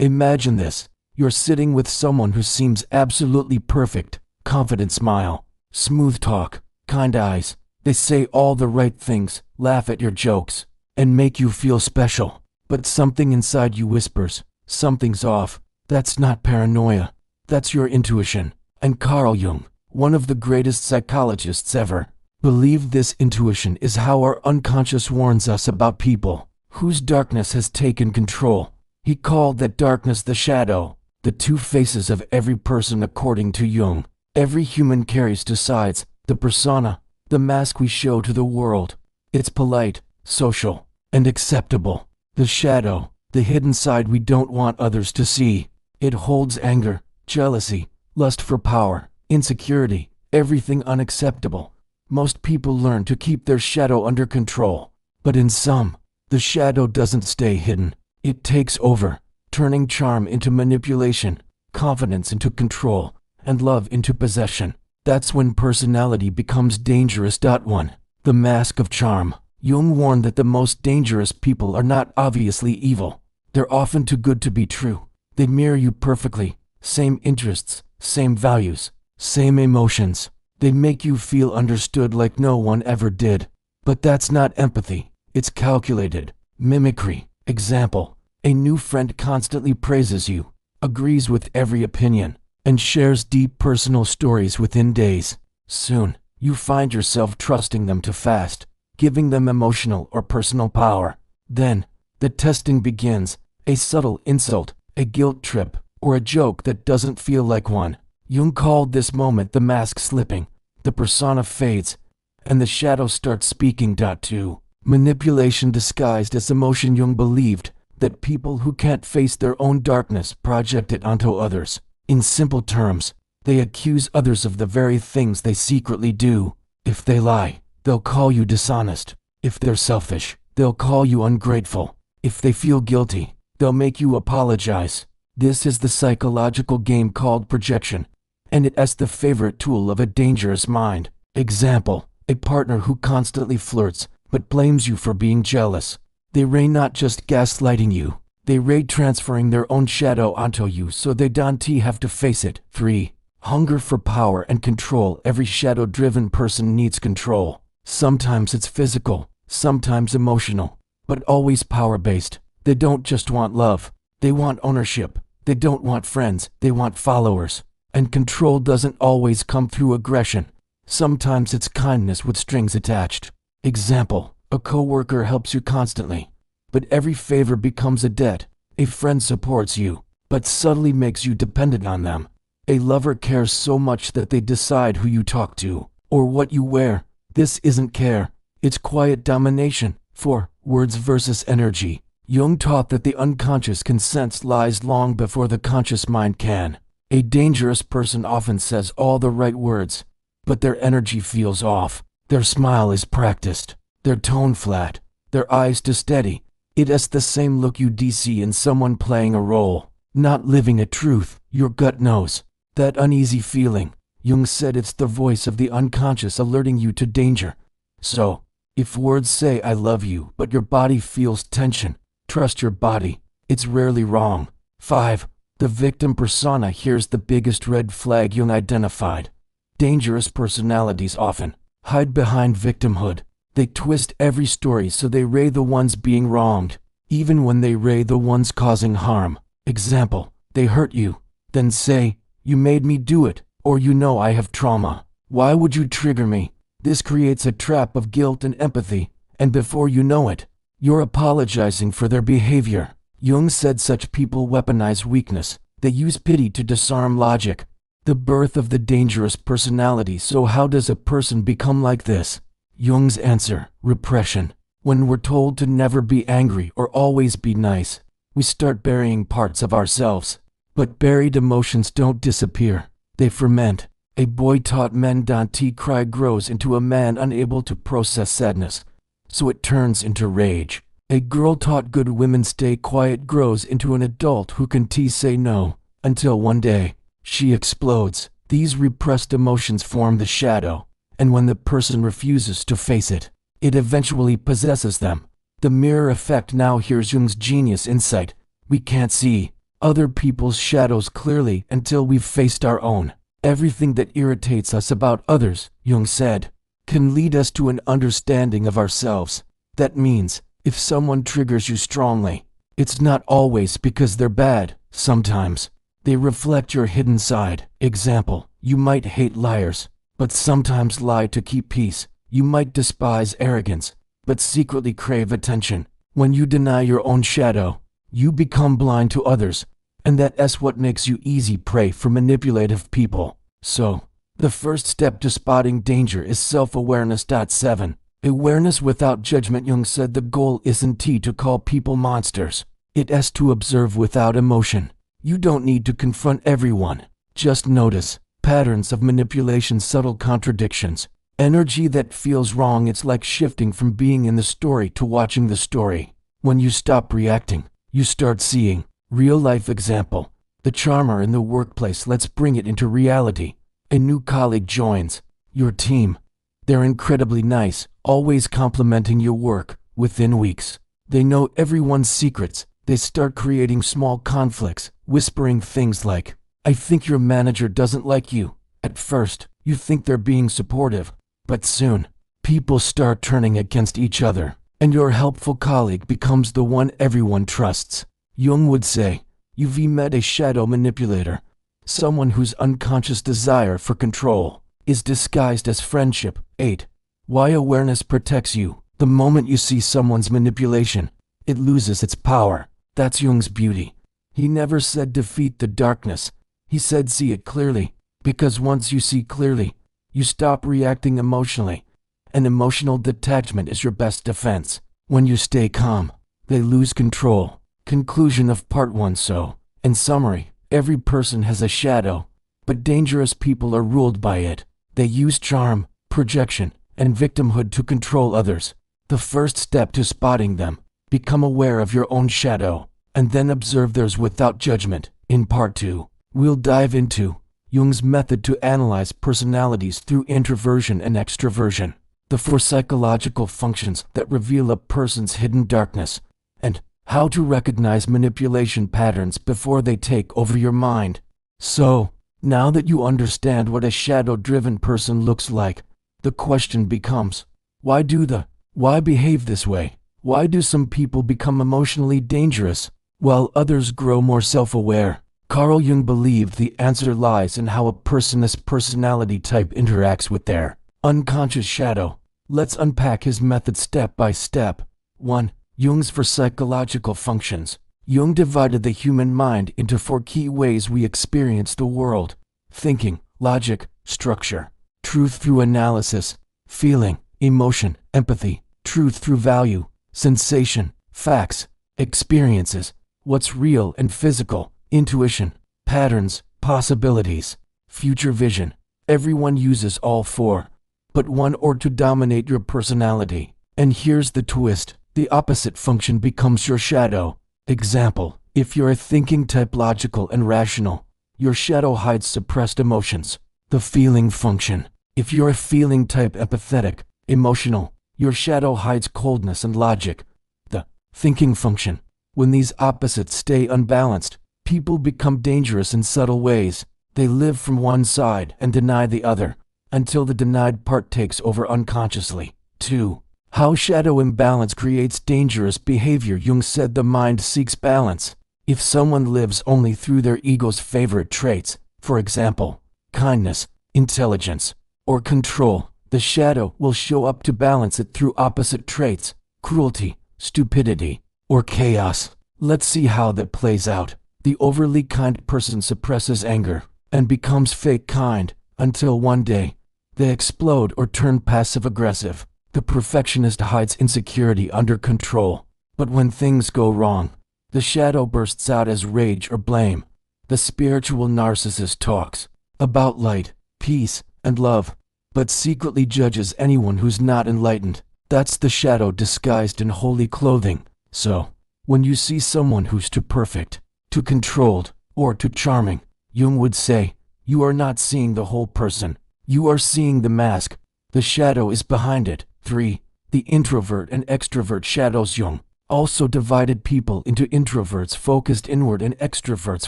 Imagine this. You're sitting with someone who seems absolutely perfect. Confident smile, smooth talk, kind eyes. They say all the right things, laugh at your jokes, and make you feel special. But something inside you whispers, something's off. That's not paranoia. That's your intuition. And Carl Jung, one of the greatest psychologists ever, believed this intuition is how our unconscious warns us about people whose darkness has taken control. He called that darkness the shadow, the two faces of every person according to Jung. Every human carries two sides, the persona, the mask we show to the world. It's polite, social, and acceptable. The shadow, the hidden side we don't want others to see. It holds anger, jealousy, lust for power, insecurity, everything unacceptable. Most people learn to keep their shadow under control. But in some, the shadow doesn't stay hidden. It takes over, turning charm into manipulation, confidence into control, and love into possession. That's when personality becomes dangerous. 1. The mask of charm. Jung warned that the most dangerous people are not obviously evil. They're often too good to be true. They mirror you perfectly. Same interests, same values, same emotions. They make you feel understood like no one ever did. But that's not empathy. It's calculated mimicry. Example: a new friend constantly praises you, agrees with every opinion, and shares deep personal stories within days. Soon, you find yourself trusting them too fast, giving them emotional or personal power. Then, the testing begins, a subtle insult, a guilt trip, or a joke that doesn't feel like one. Jung called this moment the mask slipping. The persona fades, and the shadow starts speaking. 2. Manipulation disguised as emotion. Jung believed that people who can't face their own darkness project it onto others. In simple terms, they accuse others of the very things they secretly do. If they lie, they'll call you dishonest. If they're selfish, they'll call you ungrateful. If they feel guilty, they'll make you apologize. This is the psychological game called projection, and it's the favorite tool of a dangerous mind. Example: a partner who constantly flirts but blames you for being jealous. They ray not just gaslighting you, they ray transferring their own shadow onto you so they don't have to face it. 3. Hunger for power and control. Every shadow-driven person needs control. Sometimes it's physical, sometimes emotional, but always power-based. They don't just want love, they want ownership. They don't want friends, they want followers. And control doesn't always come through aggression. Sometimes it's kindness with strings attached. Example: a coworker helps you constantly, but every favor becomes a debt. A friend supports you, but subtly makes you dependent on them. A lover cares so much that they decide who you talk to, or what you wear. This isn't care, it's quiet domination. 4. Words versus energy. Jung taught that the unconscious can sense lies long before the conscious mind can. A dangerous person often says all the right words, but their energy feels off. Their smile is practiced, their tone flat, their eyes too steady. It's the same look you'd see in someone playing a role, not living a truth. Your gut knows. That uneasy feeling, Jung said, it's the voice of the unconscious alerting you to danger. So, if words say I love you but your body feels tension, trust your body, it's rarely wrong. 5. The victim persona. Here's the biggest red flag Jung identified. Dangerous personalities often hide behind victimhood. They twist every story so they ray the ones being wronged, even when they ray the ones causing harm. Example: they hurt you, then say, "You made me do it," or "You know I have trauma. Why would you trigger me?" This creates a trap of guilt and empathy, and before you know it, you're apologizing for their behavior. Jung said such people weaponize weakness. They use pity to disarm logic. The birth of the dangerous personality. So how does a person become like this? Jung's answer: repression. When we're told to never be angry or always be nice, we start burying parts of ourselves. But buried emotions don't disappear, they ferment. A boy taught men don't cry grows into a man unable to process sadness, so it turns into rage. A girl taught good women stay quiet grows into an adult who can say no, until one day, she explodes. These repressed emotions form the shadow, and when the person refuses to face it, it eventually possesses them. The mirror effect. Now here's Jung's genius insight. We can't see other people's shadows clearly until we've faced our own. Everything that irritates us about others, Jung said, can lead us to an understanding of ourselves. That means, if someone triggers you strongly, it's not always because they're bad. Sometimes, they reflect your hidden side. Example, you might hate liars, but sometimes lie to keep peace. You might despise arrogance, but secretly crave attention. When you deny your own shadow, you become blind to others, and that's what makes you easy prey for manipulative people. So, the first step to spotting danger is self-awareness. 7. Awareness without judgment. Jung said the goal isn't to call people monsters. It's to observe without emotion. You don't need to confront everyone. Just notice patterns of manipulation, subtle contradictions, energy that feels wrong. It's like shifting from being in the story to watching the story. When you stop reacting, you start seeing. Real life example. The charmer in the workplace. Let's bring it into reality. A new colleague joins your team. They're incredibly nice, always complimenting your work. Within weeks, they know everyone's secrets. They start creating small conflicts, whispering things like, "I think your manager doesn't like you." At first, you think they're being supportive, but soon, people start turning against each other, and your helpful colleague becomes the one everyone trusts. Jung would say, you've met a shadow manipulator, someone whose unconscious desire for control is disguised as friendship. 8. Why awareness protects you. The moment you see someone's manipulation, it loses its power. That's Jung's beauty. He never said defeat the darkness. He said see it clearly, because once you see clearly, you stop reacting emotionally. And emotional detachment is your best defense. When you stay calm, they lose control. Conclusion of part 1. So, in summary, every person has a shadow, but dangerous people are ruled by it. They use charm, projection, and victimhood to control others. The first step to spotting them, become aware of your own shadow, and then observe theirs without judgment. In part 2, we'll dive into Jung's method to analyze personalities through introversion and extroversion, the 4 psychological functions that reveal a person's hidden darkness, and how to recognize manipulation patterns before they take over your mind. So, now that you understand what a shadow-driven person looks like, the question becomes, why behave this way? Why do some people become emotionally dangerous, while others grow more self-aware? Carl Jung believed the answer lies in how a person's personality type interacts with their unconscious shadow. Let's unpack his method step by step. 1. Jung's 4 psychological functions. Jung divided the human mind into 4 key ways we experience the world: thinking, logic, structure, truth through analysis, feeling, emotion, empathy, truth through value, sensation, facts, experiences, what's real and physical, intuition, patterns, possibilities, future vision. Everyone uses all 4, but one or to dominate your personality. And here's the twist. The opposite function becomes your shadow. Example, if you're a thinking type, logical and rational, your shadow hides suppressed emotions. The feeling function. If you're a feeling type, empathetic, emotional, your shadow hides coldness and logic. The thinking function. When these opposites stay unbalanced, people become dangerous in subtle ways. They live from one side and deny the other, until the denied part takes over unconsciously. 2. How shadow imbalance creates dangerous behavior. Jung said the mind seeks balance. If someone lives only through their ego's favorite traits, for example, kindness, intelligence, or control, the shadow will show up to balance it through opposite traits: cruelty, stupidity, or chaos. Let's see how that plays out. The overly kind person suppresses anger and becomes fake kind until one day they explode or turn passive-aggressive. The perfectionist hides insecurity under control, but when things go wrong, the shadow bursts out as rage or blame. The spiritual narcissist talks about light, peace, and love, but secretly judges anyone who's not enlightened. That's the shadow disguised in holy clothing. So, when you see someone who's too perfect, too controlled, or too charming, Jung would say, you are not seeing the whole person. You are seeing the mask. The shadow is behind it. 3. The introvert and extrovert shadows. Jung also divided people into introverts focused inward and extroverts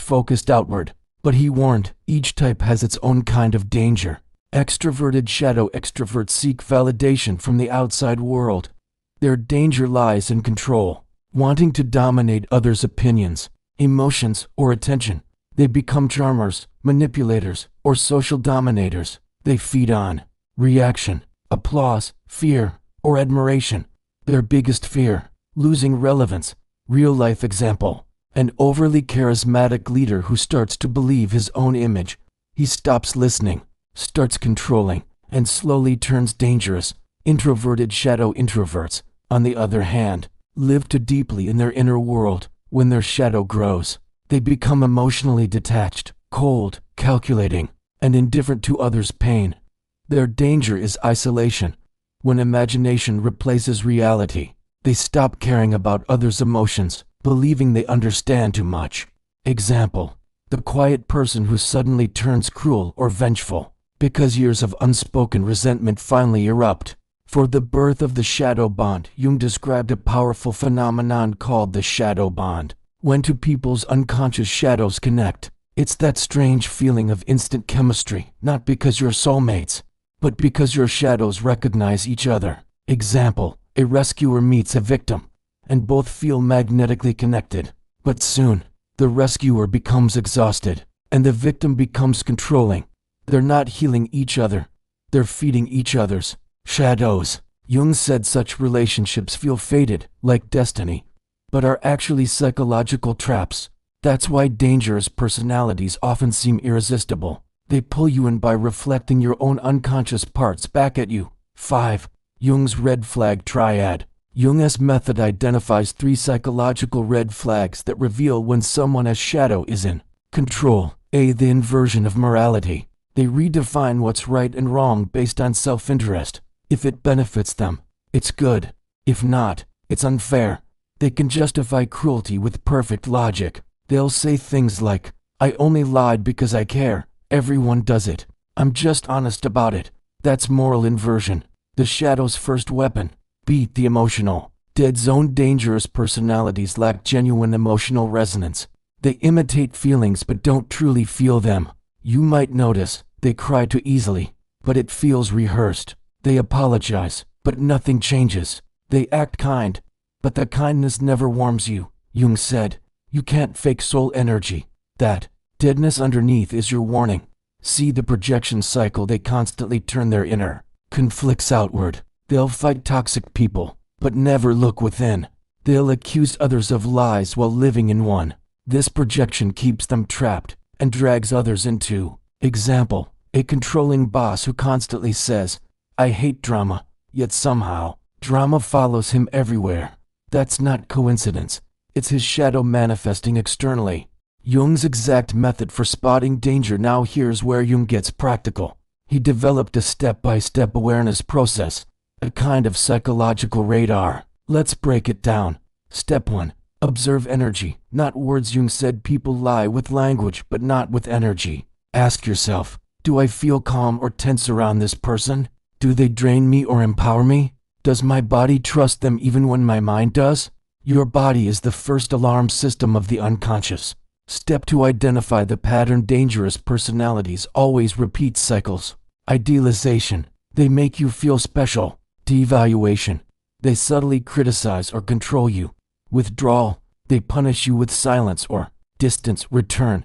focused outward. But he warned, each type has its own kind of danger. Extroverted shadow extroverts seek validation from the outside world. Their danger lies in control, wanting to dominate others' opinions, emotions, or attention. They become charmers, manipulators, or social dominators. They feed on reaction, applause, fear, or admiration. Their biggest fear, losing relevance. Real-life example: an overly charismatic leader who starts to believe his own image. He stops listening, starts controlling, and slowly turns dangerous. Introverted shadow introverts, on the other hand, live too deeply in their inner world. When their shadow grows, they become emotionally detached, cold, calculating, and indifferent to others' pain. Their danger is isolation. When imagination replaces reality, they stop caring about others' emotions, believing they understand too much. Example: the quiet person who suddenly turns cruel or vengeful, because years of unspoken resentment finally erupt. For the birth of the shadow bond, Jung described a powerful phenomenon called the shadow bond. When two people's unconscious shadows connect, it's that strange feeling of instant chemistry, not because you're soulmates, but because your shadows recognize each other. Example: a rescuer meets a victim, and both feel magnetically connected. But soon, the rescuer becomes exhausted, and the victim becomes controlling. They're not healing each other, they're feeding each other's shadows. Jung said such relationships feel fated, like destiny, but are actually psychological traps. That's why dangerous personalities often seem irresistible. They pull you in by reflecting your own unconscious parts back at you. 5. Jung's red flag triad. Jung's method identifies 3 psychological red flags that reveal when someone's shadow is in control. A. The inversion of morality. They redefine what's right and wrong based on self-interest. If it benefits them, it's good. If not, it's unfair. They can justify cruelty with perfect logic. They'll say things like, "I only lied because I care. Everyone does it. I'm just honest about it." That's moral inversion. The shadow's first weapon: beat the emotional. Dead zone dangerous personalities lack genuine emotional resonance. They imitate feelings but don't truly feel them. You might notice they cry too easily, but it feels rehearsed. They apologize, but nothing changes. They act kind, but the kindness never warms you. Jung said, you can't fake soul energy. That deadness underneath is your warning. See the projection cycle. They constantly turn their inner conflicts outward. They'll fight toxic people, but never look within. They'll accuse others of lies while living in one. This projection keeps them trapped and drags others into. Example: a controlling boss who constantly says, "I hate drama," yet somehow, drama follows him everywhere. That's not coincidence. It's his shadow manifesting externally. Jung's exact method for spotting danger. Now here's where Jung gets practical. He developed a step-by-step awareness process, a kind of psychological radar. Let's break it down. Step 1. Observe energy, not words. Jung said people lie with language but not with energy. Ask yourself, do I feel calm or tense around this person? Do they drain me or empower me? Does my body trust them even when my mind does? Your body is the first alarm system of the unconscious. Step 2. Identify the pattern. Dangerous personalities always repeat cycles. Idealization. They make you feel special. Devaluation. They subtly criticize or control you. Withdrawal. They punish you with silence or distance. Return.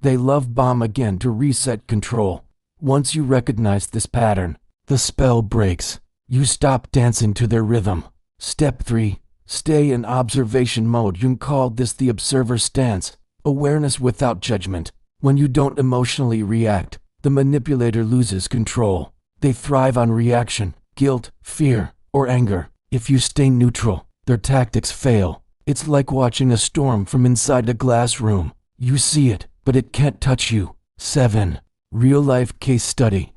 They love bomb again to reset control. Once you recognize this pattern, the spell breaks. You stop dancing to their rhythm. Step 3. Stay in observation mode. Jung called this the observer stance. Awareness without judgment. When you don't emotionally react, the manipulator loses control. They thrive on reaction, guilt, fear, or anger. If you stay neutral, their tactics fail. It's like watching a storm from inside a glass room. You see it, but it can't touch you. 7. Real-life case study.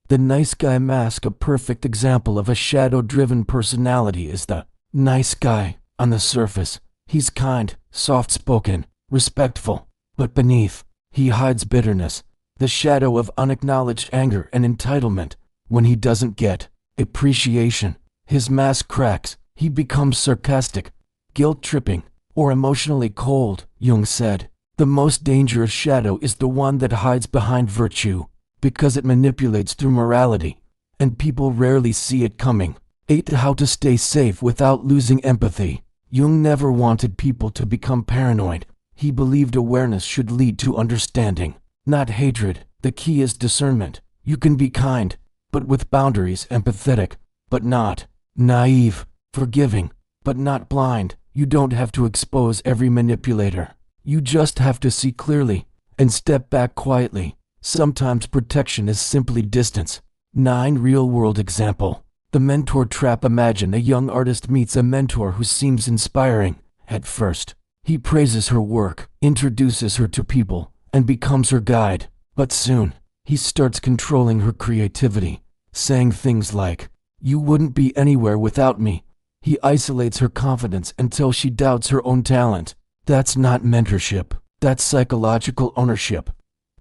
The nice guy mask. A perfect example of a shadow-driven personality is the nice guy. On the surface, he's kind, soft-spoken, respectful, but beneath, he hides bitterness, the shadow of unacknowledged anger and entitlement. When he doesn't get appreciation, his mask cracks. He becomes sarcastic, guilt-tripping, or emotionally cold, Jung said. The most dangerous shadow is the one that hides behind virtue, because it manipulates through morality, and people rarely see it coming. 8. How to stay safe without losing empathy. Jung never wanted people to become paranoid. He believed awareness should lead to understanding, not hatred. The key is discernment. You can be kind, but with boundaries, empathetic, but not naive, forgiving, but not blind. You don't have to expose every manipulator. You just have to see clearly and step back quietly. Sometimes protection is simply distance. 9. Real-world example. The mentor trap. Imagine a young artist meets a mentor who seems inspiring at first. He praises her work, introduces her to people, and becomes her guide. But soon, he starts controlling her creativity, saying things like, "You wouldn't be anywhere without me." He isolates her confidence until she doubts her own talent. That's not mentorship. That's psychological ownership.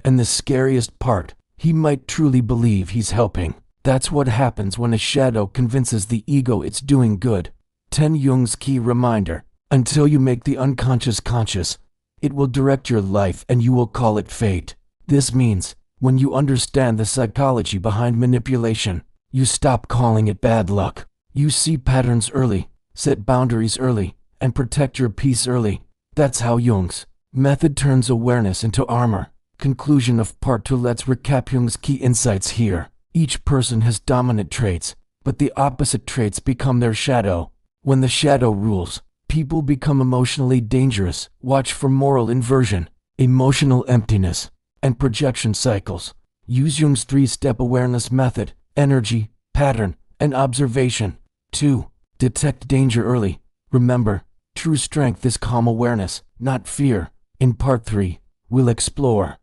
And the scariest part, he might truly believe he's helping. That's what happens when a shadow convinces the ego it's doing good. 10. Jung's key reminder. Until you make the unconscious conscious, it will direct your life and you will call it fate. This means, when you understand the psychology behind manipulation, you stop calling it bad luck. You see patterns early, set boundaries early, and protect your peace early. That's how Jung's method turns awareness into armor. Conclusion of Part 2. Let's recap Jung's key insights here. Each person has dominant traits, but the opposite traits become their shadow. When the shadow rules, people become emotionally dangerous. Watch for moral inversion, emotional emptiness, and projection cycles. Use Jung's 3-step awareness method: energy, pattern, and observation. 2. Detect danger early. Remember, true strength is calm awareness, not fear. In Part 3, we'll explore